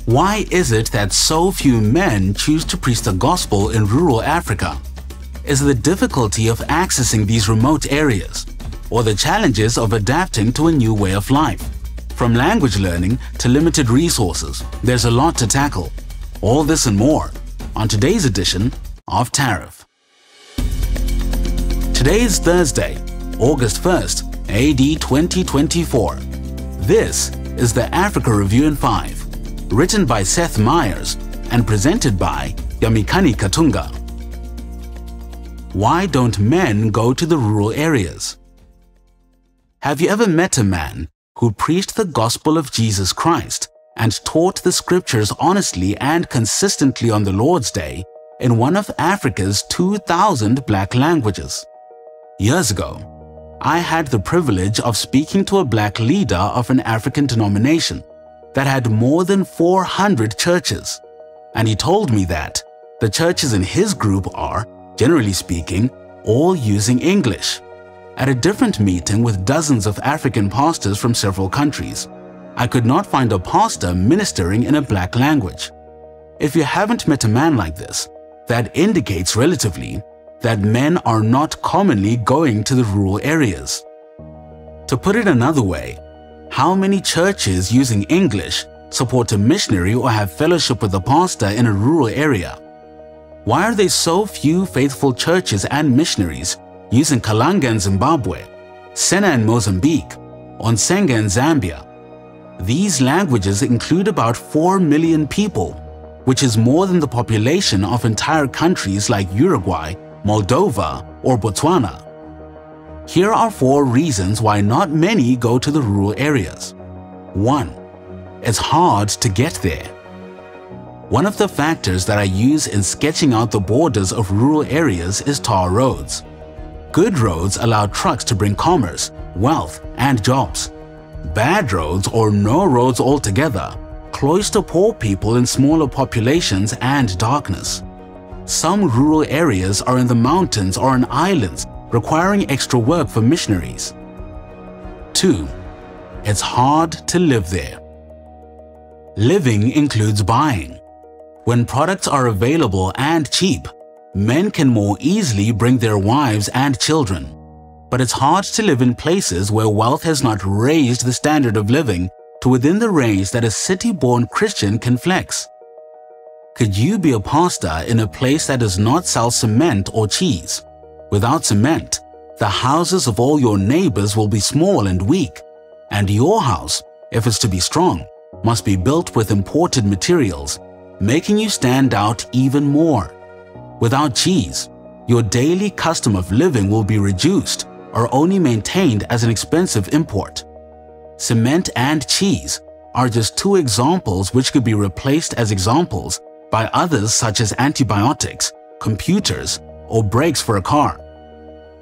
Why is it that so few men choose to preach the gospel in rural Africa? Is it the difficulty of accessing these remote areas, or the challenges of adapting to a new way of life? From language learning to limited resources, there's a lot to tackle. All this and more on today's edition of TARIF. Today is Thursday, August 1st, AD 2024. This is the Africa Review in 5, written by Seth Meyers and presented by Yamikani Katunga. Why don't men go to the rural areas? Have you ever met a man who preached the gospel of Jesus Christ and taught the scriptures honestly and consistently on the Lord's Day in one of Africa's 2,000 black languages? Years ago, I had the privilege of speaking to a black leader of an African denomination that had more than 400 churches, and he told me that the churches in his group are, generally speaking, all using English. At a different meeting with dozens of African pastors from several countries, I could not find a pastor ministering in a black language. If you haven't met a man like this, that indicates relatively that men are not commonly going to the rural areas. To put it another way, how many churches using English support a missionary or have fellowship with a pastor in a rural area? Why are there so few faithful churches and missionaries using Kalanga in Zimbabwe, Sena in Mozambique, Onsenga in Zambia? These languages include about 4 million people, which is more than the population of entire countries like Uruguay, Moldova, or Botswana. Here are 4 reasons why not many go to the rural areas. 1. It's hard to get there. One of the factors that I use in sketching out the borders of rural areas is tar roads. Good roads allow trucks to bring commerce, wealth, and jobs. Bad roads or no roads altogether cloister poor people in smaller populations and darkness. Some rural areas are in the mountains or on islands, requiring extra work for missionaries. 2. It's hard to live there. Living includes buying. When products are available and cheap, men can more easily bring their wives and children. But it's hard to live in places where wealth has not raised the standard of living to within the range that a city-born Christian can flex. Could you be a pastor in a place that does not sell cement or cheese? Without cement, the houses of all your neighbors will be small and weak, and your house, if it's to be strong, must be built with imported materials, making you stand out even more. Without cheese, your daily custom of living will be reduced or only maintained as an expensive import. Cement and cheese are just 2 examples which could be replaced as examples by others such as antibiotics, computers, or brakes for a car.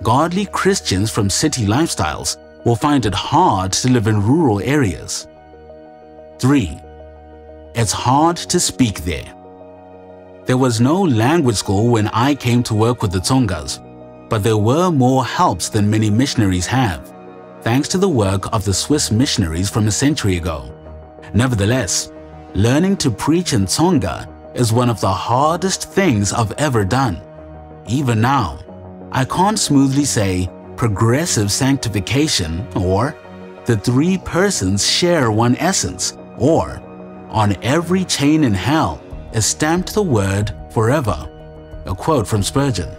Godly Christians from city lifestyles will find it hard to live in rural areas. 3. It's hard to speak there. There was no language school when I came to work with the Tsongas, but there were more helps than many missionaries have, thanks to the work of the Swiss missionaries from a century ago. Nevertheless, learning to preach in Tsonga is one of the hardest things I've ever done. Even now, I can't smoothly say progressive sanctification or the 3 persons share one essence or on every chain in hell is stamped the word forever, a quote from Spurgeon.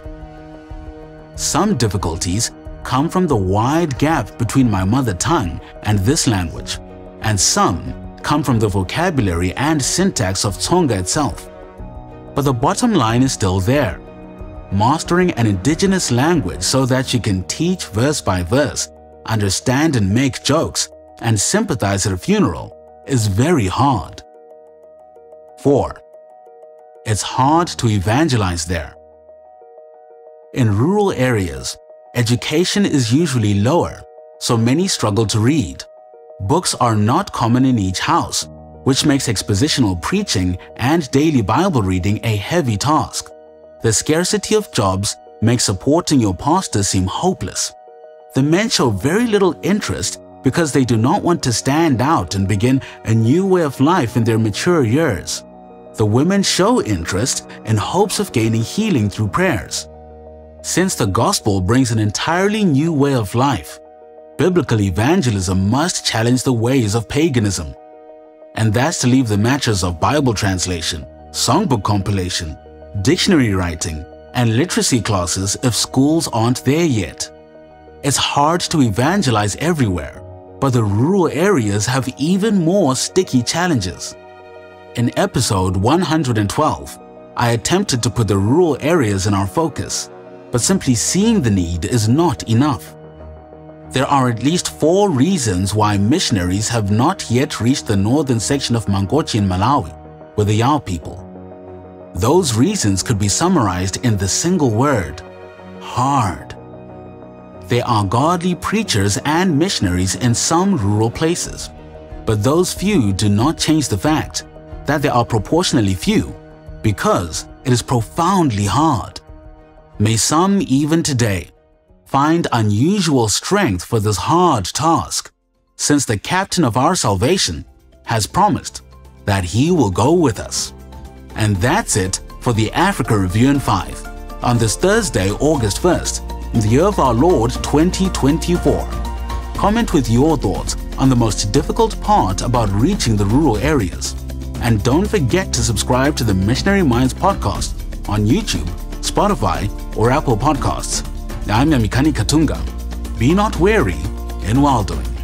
Some difficulties come from the wide gap between my mother tongue and this language, and some come from the vocabulary and syntax of Tsonga itself. But the bottom line is still there. Mastering an indigenous language so that you can teach verse by verse, understand and make jokes, and sympathize at a funeral is very hard. 4. It's hard to evangelize there. In rural areas, education is usually lower, so many struggle to read. Books are not common in each house, which makes expositional preaching and daily Bible reading a heavy task. The scarcity of jobs makes supporting your pastor seem hopeless. The men show very little interest because they do not want to stand out and begin a new way of life in their mature years. The women show interest in hopes of gaining healing through prayers. Since the gospel brings an entirely new way of life, biblical evangelism must challenge the ways of paganism. And that's to leave the matters of Bible translation, songbook compilation, dictionary writing, and literacy classes if schools aren't there yet. It's hard to evangelize everywhere, but the rural areas have even more sticky challenges. In episode 112, I attempted to put the rural areas in our focus, but simply seeing the need is not enough. There are at least 4 reasons why missionaries have not yet reached the northern section of Mangochi in Malawi with the Yao people. Those reasons could be summarized in the single word: hard. There are godly preachers and missionaries in some rural places, but those few do not change the fact that there are proportionally few because it is profoundly hard. May some even today find unusual strength for this hard task, since the captain of our salvation has promised that he will go with us. And that's it for the Africa Review in 5 on this Thursday, August 1st, in the year of our Lord 2024. Comment with your thoughts on the most difficult part about reaching the rural areas. And don't forget to subscribe to the Missionary Minds podcast on YouTube, Spotify, or Apple Podcasts. I'm Yamikani Katunga. Be not weary in well doing.